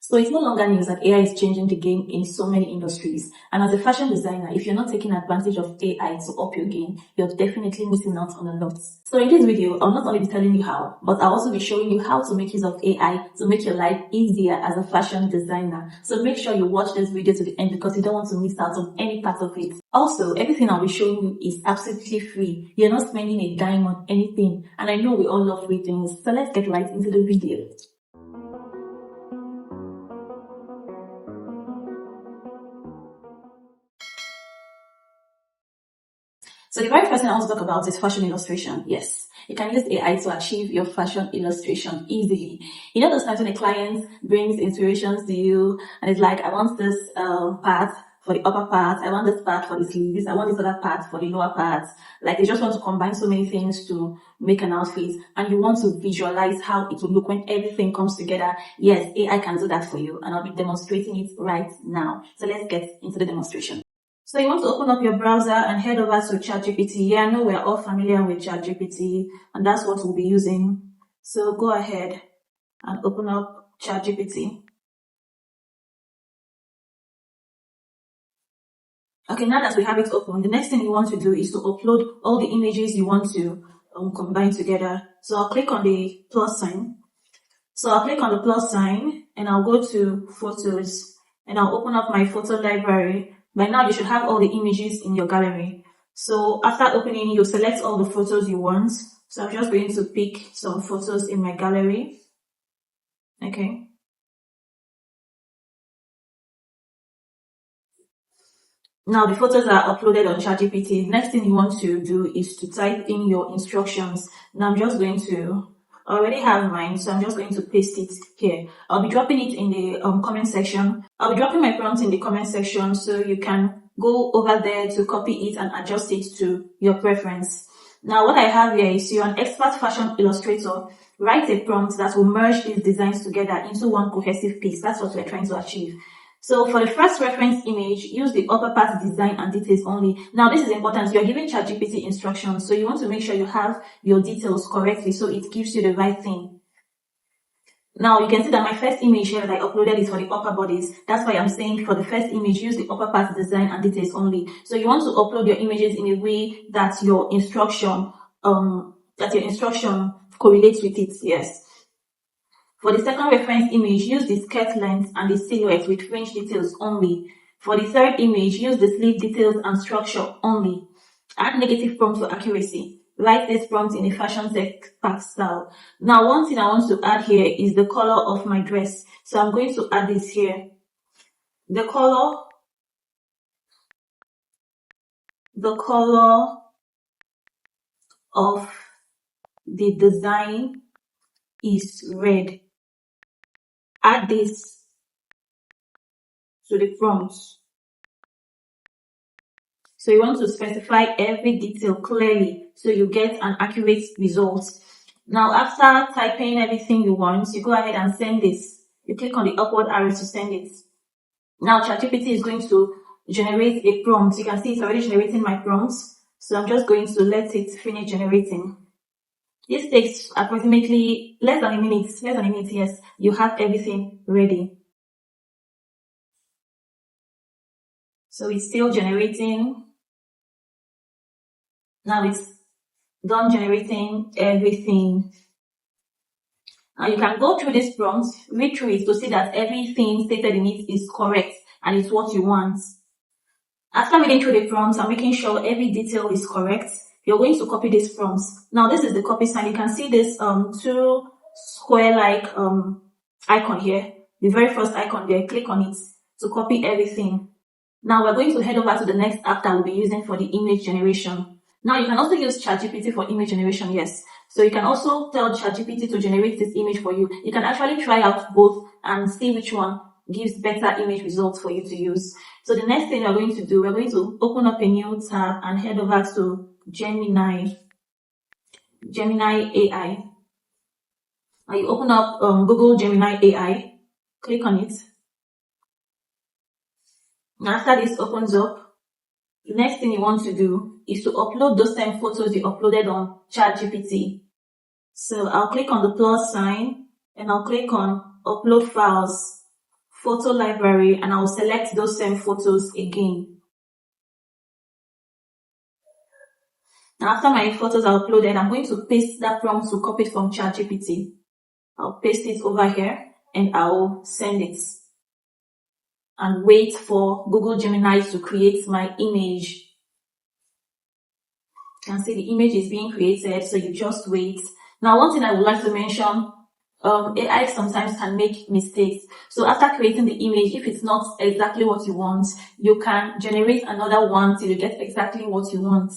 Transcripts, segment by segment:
So it's no longer news that AI is changing the game in so many industries. And as a fashion designer, if you're not taking advantage of AI to up your game, you're definitely missing out on a lot. So in this video, I'll not only be telling you how, but I'll also be showing you how to make use of AI to make your life easier as a fashion designer. So make sure you watch this video to the end because you don't want to miss out on any part of it. Also, everything I'll be showing you is absolutely free. You're not spending a dime on anything. And I know we all love free things. So let's get right into the video. So the very first thing I want to talk about is fashion illustration. Yes, you can use AI to achieve your fashion illustration easily. You know those times when a client brings inspirations to you and it's like, I want this part for the upper part, I want this part for the sleeves, I want this other part for the lower part. Like they just want to combine so many things to make an outfit and you want to visualize how it will look when everything comes together. Yes, AI can do that for you and I'll be demonstrating it right now. So let's get into the demonstration. So you want to open up your browser and head over to chatgpt. Yeah, I know we're all familiar with chatgpt and that's what we'll be using. So go ahead and open up chatgpt. Okay, now that we have it open, the next thing you want to do is to upload all the images you want to combine together. So I'll click on the plus sign. And I'll go to photos and I'll open up my photo library. By now you should have all the images in your gallery. So after opening, you select all the photos you want. So I'm just going to pick some photos in my gallery. Okay. Now the photos are uploaded on chatgpt. Next thing you want to do is to type in your instructions. Now I'm just going to I already have mine, so I'm just going to paste it here. I'll be dropping it in the comment section. I'll be dropping my prompt in the comment section so you can go over there to copy it and adjust it to your preference. Now what I have here is you're an expert fashion illustrator. Write a prompt that will merge these designs together into one cohesive piece. That's what we're trying to achieve. So for the first reference image, use the upper part design and details only. Now this is important. You're giving chatgpt instructions, so you want to make sure you have your details correctly so it gives you the right thing. Now you can see that my first image here that I uploaded is for the upper bodies. That's why I'm saying for the first image, use the upper part design and details only. So you want to upload your images in a way that your instruction correlates with it. Yes. For the second reference image, use the skirt length and the silhouette with fringe details only. For the third image, use the sleeve details and structure only. Add negative prompt for accuracy. Write this prompt in a fashion tech pack style. Now, one thing I want to add here is the color of my dress. So I'm going to add this here. The color of the design is red. Add this to the prompt. So you want to specify every detail clearly so you get an accurate result. Now, after typing everything you want, you go ahead and send this. You click on the upward arrow to send it. Now, chatgpt is going to generate a prompt. You can see it's already generating my prompts. So I'm just going to let it finish generating. This takes approximately less than a minute. Yes. You have everything ready. So it's still generating. Now it's done generating everything. Now you can go through this prompt, read through it to see that everything stated in it is correct and it's what you want. After reading through the prompts and making sure every detail is correct, you're going to copy these prompts. Now this is the copy sign. You can see this two square-like icon here. The very first icon there, click on it to copy everything. Now we're going to head over to the next app that we'll be using for the image generation. Now you can also use chatgpt for image generation, yes. So you can also tell chatgpt to generate this image for you. You can actually try out both and see which one gives better image results for you to use. So the next thing we're going to do, we're going to open up a new tab and head over to Gemini AI. And you open up Google Gemini AI, click on it. And after this opens up, the next thing you want to do is to upload those same photos you uploaded on chatgpt. So I'll click on the plus sign and I'll click on upload files. photo library, and I'll select those same photos again. Now, after my photos are uploaded, I'm going to paste that prompt to copy it from ChatGPT. I'll paste it over here and I'll send it and wait for Google Gemini to create my image. You can see the image is being created, so you just wait. Now, one thing I would like to mention, AI sometimes can make mistakes. So after creating the image, if it's not exactly what you want, you can generate another one till you get exactly what you want.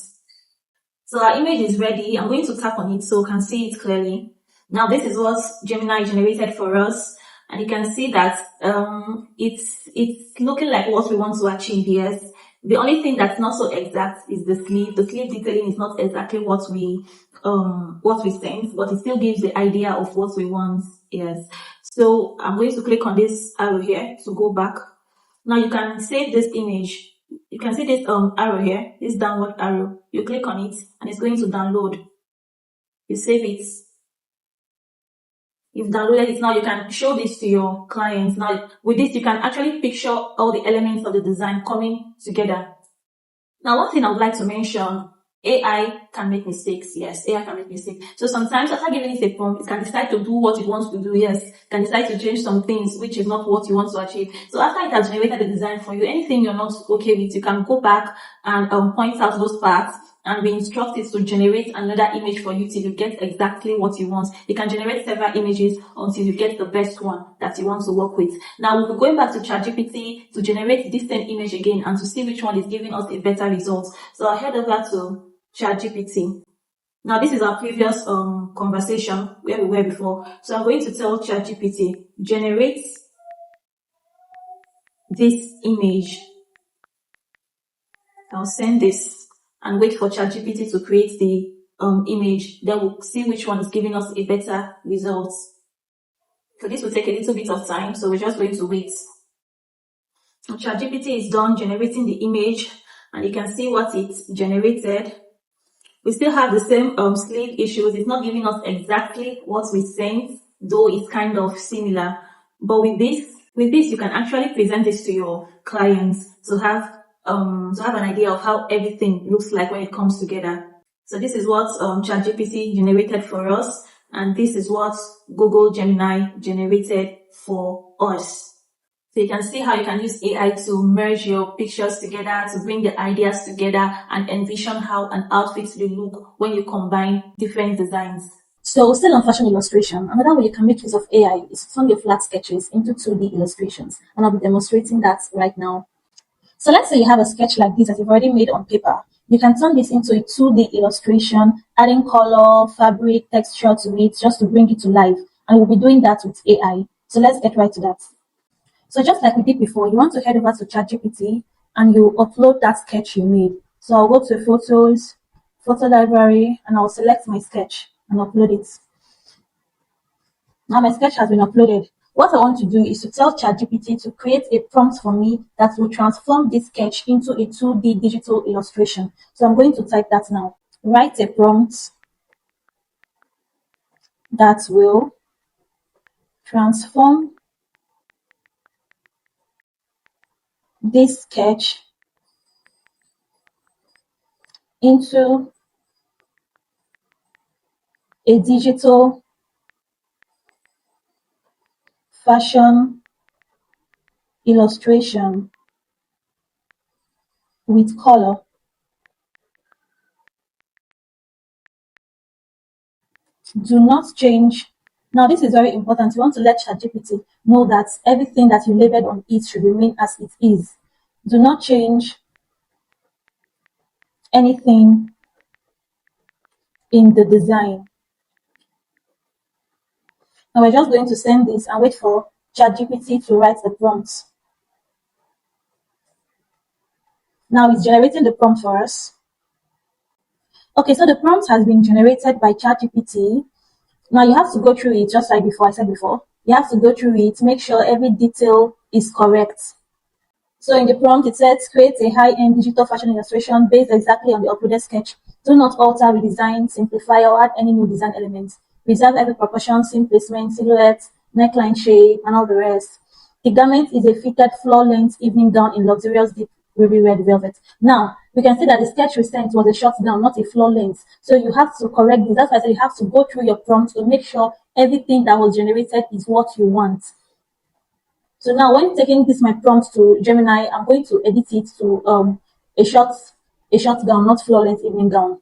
So our image is ready. I'm going to tap on it so you can see it clearly. Now this is what Gemini generated for us. And you can see that it's looking like what we want to achieve, yes. The only thing that's not so exact is the sleeve. The sleeve detailing is not exactly what we sent, but it still gives the idea of what we want, yes. So I'm going to click on this arrow here to go back. Now you can save this image. You can see this arrow here, this downward arrow. You click on it and it's going to download. You save it. You've downloaded it. Now you can show this to your clients. Now with this, you can actually picture all the elements of the design coming together. Now, one thing I would like to mention, AI can make mistakes. Yes, AI can make mistakes. So sometimes after giving it a prompt, it can decide to do what it wants to do. Yes, it can decide to change some things which is not what you want to achieve. So after it has generated the design for you, anything you're not okay with, you can go back and point out those parts and re-instruct it to generate another image for you till you get exactly what you want. You can generate several images until you get the best one that you want to work with. Now we'll be going back to ChatGPT to generate this same image again and to see which one is giving us a better result. So I'll head over to ChatGPT. Now this is our previous conversation where we were before. So I'm going to tell ChatGPT, generate this image. I'll send this and wait for ChatGPT to create the image. Then we'll see which one is giving us a better result. So this will take a little bit of time, so we're just going to wait. ChatGPT is done generating the image, and you can see what it generated. We still have the same sleeve issues. It's not giving us exactly what we sent, though it's kind of similar. But with this, you can actually present this to your clients to have an idea of how everything looks like when it comes together. So this is what ChatGPT generated for us, and this is what Google Gemini generated for us. So you can see how you can use AI to merge your pictures together, to bring the ideas together and envision how an outfit will look when you combine different designs. So still on fashion illustration, another way you can make use of AI is to turn your flat sketches into 2D illustrations. And I'll be demonstrating that right now. So let's say you have a sketch like this that you've already made on paper. You can turn this into a 2D illustration, adding color, fabric, texture to it just to bring it to life. And we'll be doing that with AI. So let's get right to that. So just like we did before, you want to head over to ChatGPT and you upload that sketch you made. So I'll go to Photos, Photo Library, and I'll select my sketch and upload it. Now my sketch has been uploaded. What I want to do is to tell ChatGPT to create a prompt for me that will transform this sketch into a 2D digital illustration. So I'm going to type that now. Write a prompt that will transform this sketch into a digital fashion illustration with color. Do not change. Now, this is very important. You want to let ChatGPT know that everything that you labeled on it should remain as it is. Do not change anything in the design. Now, we're just going to send this and wait for ChatGPT to write the prompt. Now, it's generating the prompt for us. Okay, so the prompt has been generated by ChatGPT. Now you have to go through it just like before I said before. You have to go through it, make sure every detail is correct. So in the prompt, it says create a high-end digital fashion illustration based exactly on the uploaded sketch. Do not alter, redesign, simplify, or add any new design elements. Preserve every proportion, seam placement, silhouette, neckline shape, and all the rest. The garment is a fitted floor-length evening gown in luxurious deep ruby red velvet. Now, we can see that the sketch we sent was a short gown, not a floor length. So you have to correct this. That's why I said you have to go through your prompts to make sure everything that was generated is what you want. So now when taking this my prompt to Gemini, I'm going to edit it to a short a short gown, not floor length evening gown.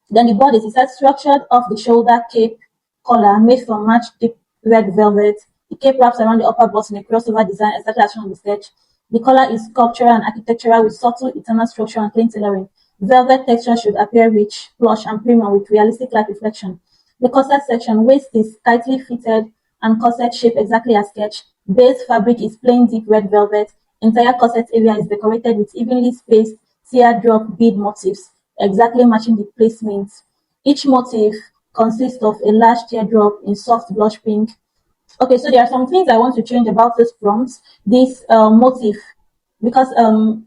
Then the bodice, it says structured off the shoulder cape collar made from matched deep red velvet. The cape wraps around the upper button, a crossover design exactly as shown on the sketch. The collar is sculptural and architectural with subtle internal structure and clean tailoring. Velvet texture should appear rich, plush, and premium with realistic light reflection. The corset section, waist is tightly fitted and corset shape exactly as sketched. Base fabric is plain deep red velvet. Entire corset area is decorated with evenly spaced teardrop bead motifs, exactly matching the placement. Each motif consists of a large teardrop in soft blush pink. Okay, so there are some things I want to change about this prompt, this motif, because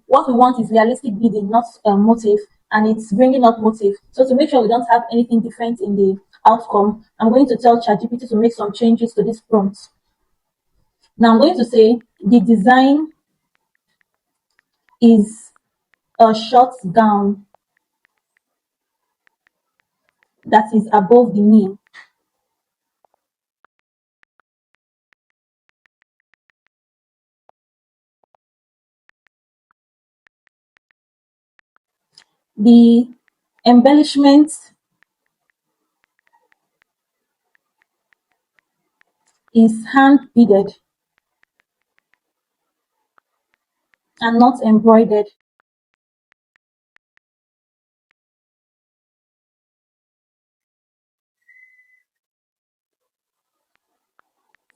what we want is realistic beading, not motif, and it's bringing up motif. So to make sure we don't have anything different in the outcome, I'm going to tell ChatGPT to make some changes to this prompt. Now I'm going to say the design is a short gown that is above the knee. The embellishment is hand beaded and not embroidered.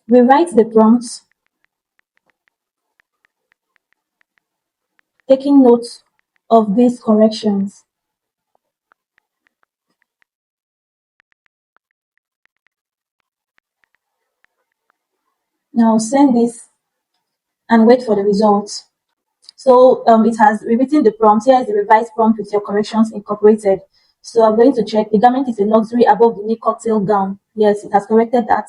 Rewrite the prompts, taking note of these corrections. Now send this and wait for the results. So it has rewritten the prompt. Here is the revised prompt with your corrections incorporated. So I'm going to check. The garment is a luxury above the knee cocktail gown. Yes, it has corrected that.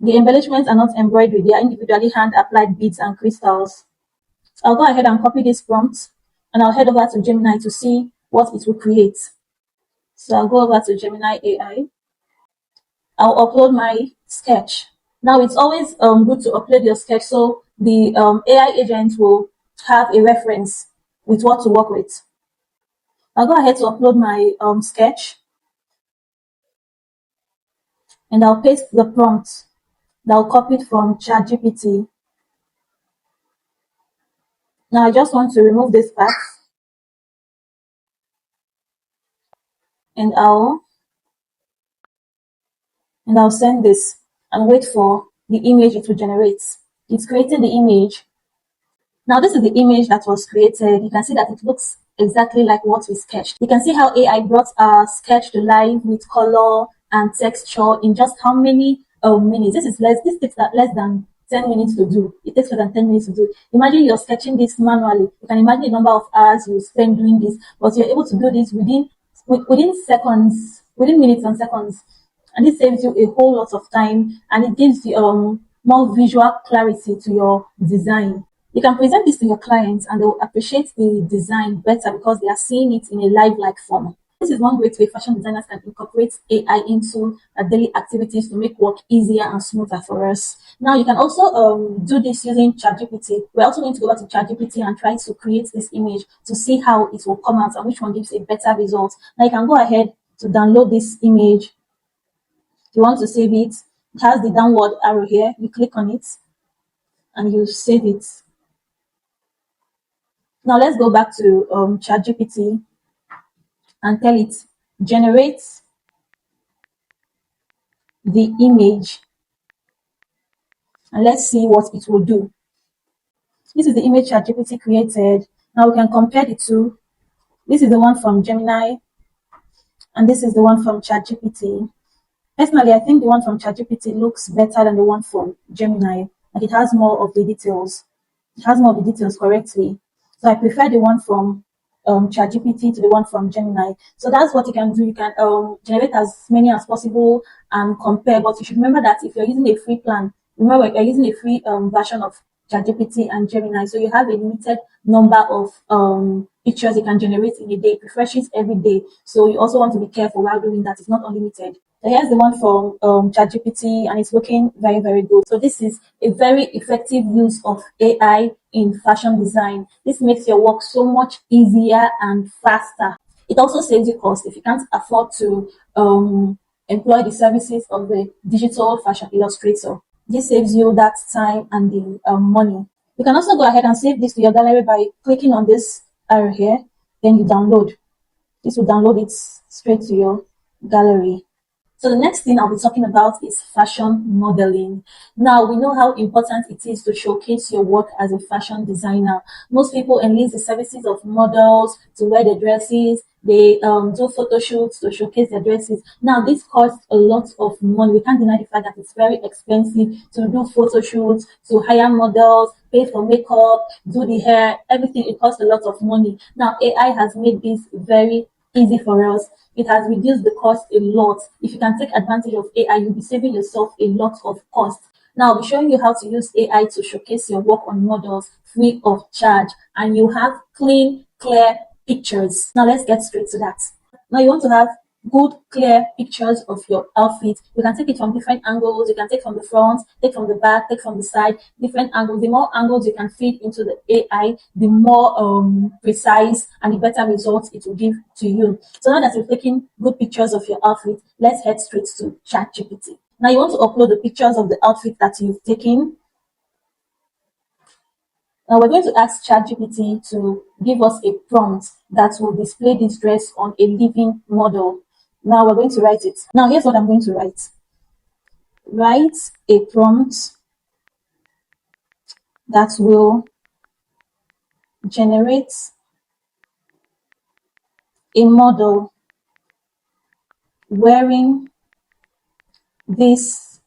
The embellishments are not embroidered. They are individually hand-applied beads and crystals. I'll go ahead and copy this prompt and I'll head over to Gemini to see what it will create. So I'll go over to Gemini AI. I'll upload my sketch. Now it's always good to upload your sketch so the AI agent will have a reference with what to work with. I'll go ahead to upload my sketch and I'll paste the prompt that I'll copy it from ChatGPT. Now I just want to remove this part and I'll send this and wait for the image it will generate. It's creating the image. Now this is the image that was created. You can see that it looks exactly like what we sketched. You can see how AI brought our sketch to life with color and texture in just how many minutes. This takes less than 10 minutes to do. It takes less than 10 minutes to do. Imagine you're sketching this manually. You can imagine the number of hours you spend doing this, but you're able to do this within seconds, within minutes and seconds. And this saves you a whole lot of time and it gives you more visual clarity to your design. You can present this to your clients and they'll appreciate the design better because they are seeing it in a live-like form. This is one great way fashion designers can incorporate AI into daily activities to make work easier and smoother for us. Now, you can also do this using ChatGPT. We're also going to go back to ChatGPT and try to create this image to see how it will come out and which one gives a better result. Now, you can go ahead to download this image. If you want to save it, it has the downward arrow here. You click on it and you save it. Now let's go back to ChatGPT and tell it generate the image and let's see what it will do. This is the image ChatGPT created. Now we can compare the two. This is the one from Gemini and this is the one from ChatGPT. Personally, I think the one from ChatGPT looks better than the one from Gemini. Like it has more of the details. It has more of the details correctly. So I prefer the one from ChatGPT to the one from Gemini. So that's what you can do. You can generate as many as possible and compare. But you should remember that if you're using a free plan, Remember, you're using a free version of ChatGPT and Gemini, so you have a limited number of pictures you can generate in a day. It refreshes every day, so you also want to be careful while doing that. It's not unlimited. So here's the one from ChatGPT, and it's looking very, very good. So this is a very effective use of AI in fashion design. This makes your work so much easier and faster. It also saves you cost if you can't afford to employ the services of a digital fashion illustrator. This saves you that time and the money. You can also go ahead and save this to your gallery by clicking on this arrow here. Then you download. This will download it straight to your gallery. So the next thing I'll be talking about is fashion modeling. Now we know how important it is to showcase your work as a fashion designer. Most people enlist the services of models to wear their dresses. They do photo shoots to showcase their dresses. Now this costs a lot of money. We can't deny the fact that it's very expensive to do photo shoots, to hire models, pay for makeup, do the hair, everything. It costs a lot of money. Now AI has made this very easy for us. It has reduced the cost a lot. If you can take advantage of AI, you'll be saving yourself a lot of cost. Now I'll be showing you how to use AI to showcase your work on models free of charge, and you have clean, clear pictures. Now let's get straight to that. Now you want to have good, clear pictures of your outfit. You can take it from different angles. You can take from the front, take from the back, take from the side, different angles. The more angles you can feed into the AI, the more precise and the better results it will give to you. So now that you've taken good pictures of your outfit, let's head straight to ChatGPT. Now you want to upload the pictures of the outfit that you've taken. Now we're going to ask ChatGPT to give us a prompt that will display this dress on a living model. Now we're going to write it. Now here's what I'm going to write. Write a prompt that will generate a model wearing this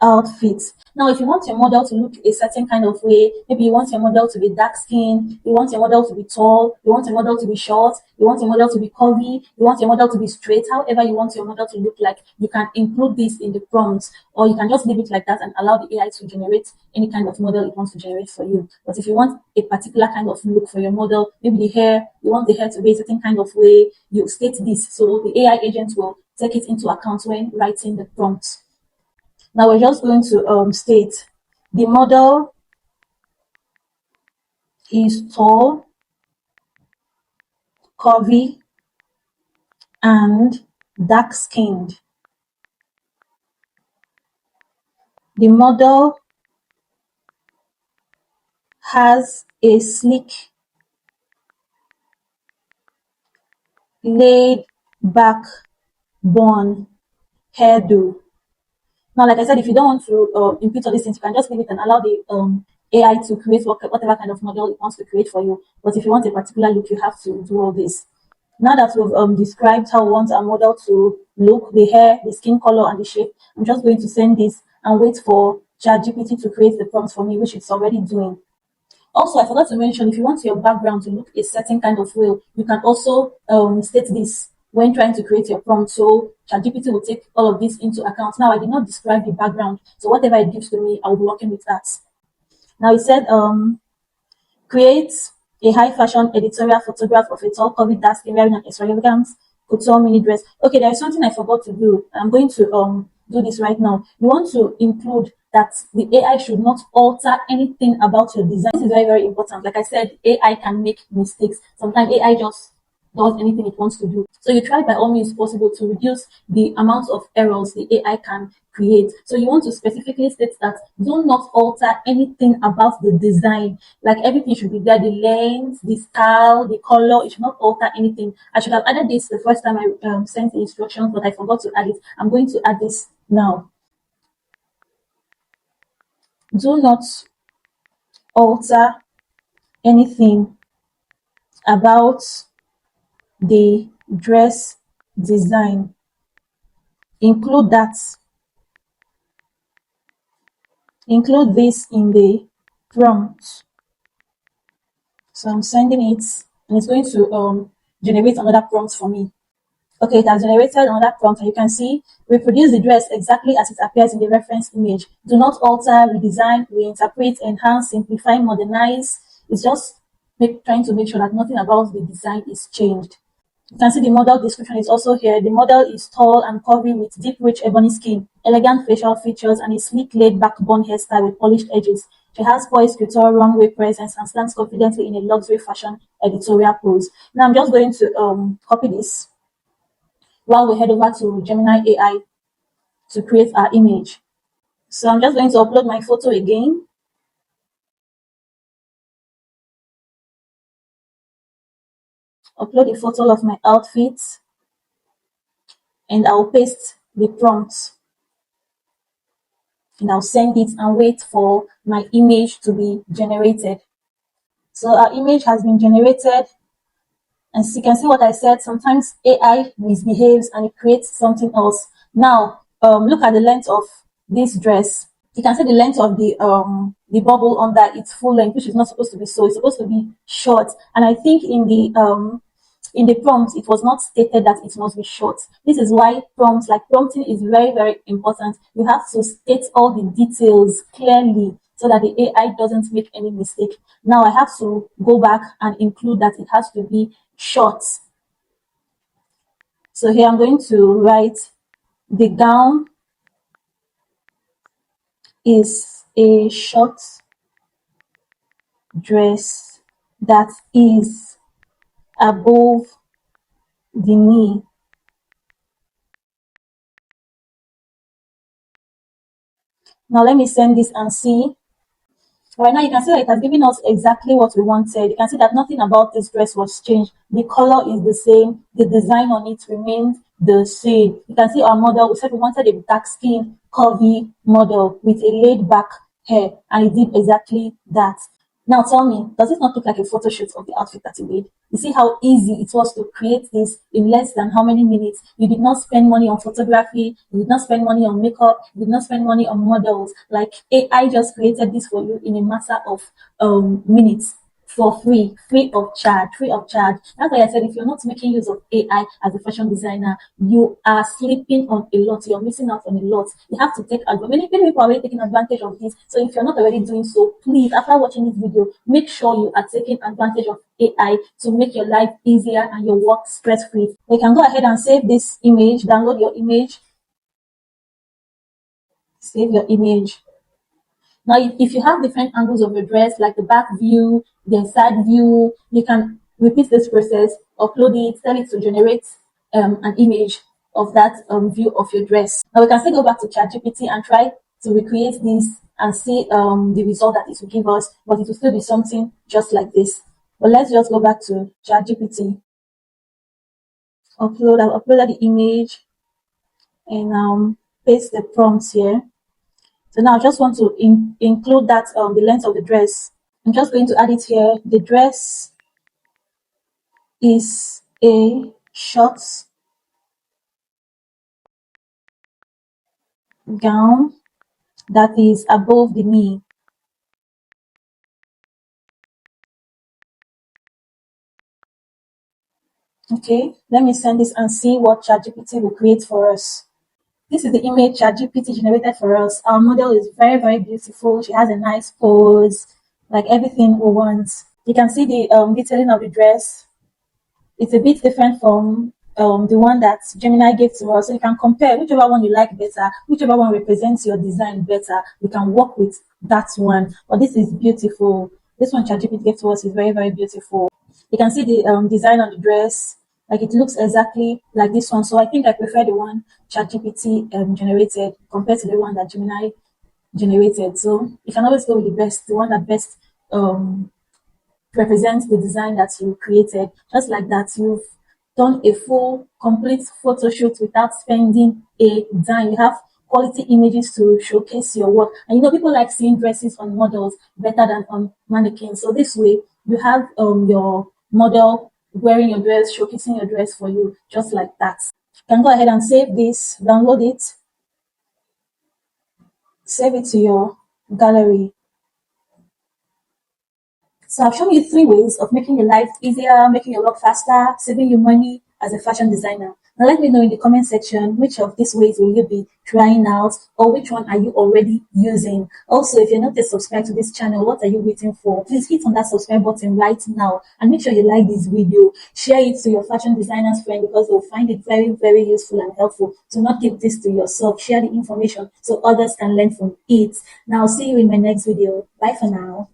outfit. Now, if you want your model to look a certain kind of way, maybe you want your model to be dark skinned, you want your model to be tall, you want your model to be short, you want your model to be curvy, you want your model to be straight, however you want your model to look like, you can include this in the prompts, or you can just leave it like that and allow the AI to generate any kind of model it wants to generate for you. But if you want a particular kind of look for your model, maybe the hair, you want the hair to be a certain kind of way, you state this. So the AI agent will take it into account when writing the prompt. Now we're just going to state the model is tall, curvy, and dark skinned. The model has a sleek, laid back bun hairdo. Now, like I said, if you don't want to input all these things, you can just leave it and allow the AI to create whatever kind of model it wants to create for you. But if you want a particular look, you have to do all this. Now that we've described how we want our model to look, the hair, the skin color, and the shape, I'm just going to send this and wait for ChatGPT to create the prompt for me, which it's already doing. Also, I forgot to mention, if you want your background to look a certain kind of way, you can also state this when trying to create your prompt. So ChatGPT will take all of this into account. Now, I did not describe the background, so whatever it gives to me, I will be working with that. Now, it said, create a high fashion editorial photograph of a tall, curvy, dark skin wearing an extravagant couture mini dress. Okay, there is something I forgot to do. I'm going to do this right now. You want to include that the AI should not alter anything about your design. This is very, very important. Like I said, AI can make mistakes. Sometimes AI just does anything it wants to do. So you try by all means possible to reduce the amount of errors the AI can create. So you want to specifically state that do not alter anything about the design. Like everything should be there, the length, the style, the color, it should not alter anything. I should have added this the first time I sent the instructions, but I forgot to add it. I'm going to add this now. Do not alter anything about the dress design. Include that. Include this in the prompt. So I'm sending it, and it's going to generate another prompt for me. Okay, it has generated another prompt, and you can see reproduce the dress exactly as it appears in the reference image. Do not alter, redesign, reinterpret, enhance, simplify, modernize. It's just trying to make sure that nothing about the design is changed. You can see the model description is also here. The model is tall and curvy with deep, rich ebony skin, elegant facial features, and a sleek, laid-back bun hairstyle with polished edges. She has poised, couture, runway presence, and stands confidently in a luxury fashion editorial pose. Now I'm just going to copy this while we head over to Gemini AI to create our image. So I'm just going to upload my photo again, upload a photo of my outfit, and I'll paste the prompt, and I'll send it and wait for my image to be generated. So our image has been generated, and so you can see what I said. Sometimes AI misbehaves and it creates something else. Now, look at the length of this dress. You can see the length of the bubble under its full length, which is not supposed to be so. It's supposed to be short. And I think in the prompt, it was not stated that it must be short. This is why prompting is very, very important. You have to state all the details clearly so that the AI doesn't make any mistake. Now I have to go back and include that it has to be short. So here I'm going to write the gown is a short dress that is above the knee. Now let me send this and see. Right now you can see that it has given us exactly what we wanted. You can see that nothing about this dress was changed. The color is the same. The design on it remains the same. You can see our model. We said we wanted a dark skin, curvy model with a laid back hair, and it did exactly that. Now tell me, does it not look like a photo shoot of the outfit that you made? You see how easy it was to create this in less than how many minutes? You did not spend money on photography, you did not spend money on makeup, you did not spend money on models. Like AI just created this for you in a matter of minutes for free, free of charge, free of charge. That's why I said if you're not making use of AI as a fashion designer, you are sleeping on a lot. You're missing out on a lot. You have to take advantage. Many people are already taking advantage of this. So if you're not already doing so, please, after watching this video, make sure you are taking advantage of AI to make your life easier and your work stress free. You can go ahead and save this image, download your image, save your image. Now, if you have different angles of your dress, like the back view, the side view, you can repeat this process, upload it, tell it to generate an image of that view of your dress. Now, we can still go back to ChatGPT and try to recreate this and see the result that it will give us, but it will still be something just like this. But let's just go back to ChatGPT. I've uploaded the image and paste the prompts here. So now I just want to include that the length of the dress. I'm just going to add it here. The dress is a short gown that is above the knee. Okay, let me send this and see what ChatGPT will create for us. This is the image ChatGPT generated for us. Our model is very, very beautiful. She has a nice pose, like everything we want. You can see the detailing of the dress. It's a bit different from the one that Gemini gave to us. So you can compare whichever one you like better, whichever one represents your design better. You can work with that one. But this is beautiful. This one ChatGPT gave to us is very, very beautiful. You can see the design on the dress. Like it looks exactly like this one. So I think I prefer the one ChatGPT generated compared to the one that Gemini generated. So you can always go with the best, the one that best represents the design that you created. Just like that, you've done a full, complete photo shoot without spending a dime. You have quality images to showcase your work. And you know, people like seeing dresses on models better than on mannequins. So this way, you have your model wearing your dress, showcasing your dress for you, just like that. You can go ahead and save this, download it, save it to your gallery. So I've shown you three ways of making your life easier, making your work faster, saving you money as a fashion designer. Now let me know in the comment section which of these ways will you be trying out, or which one are you already using. Also, if you're not yet subscribed to this channel, what are you waiting for? Please hit on that subscribe button right now and make sure you like this video. Share it to your fashion designers friend because they'll find it very, very useful and helpful. Do not keep this to yourself. Share the information so others can learn from it. Now, see you in my next video. Bye for now.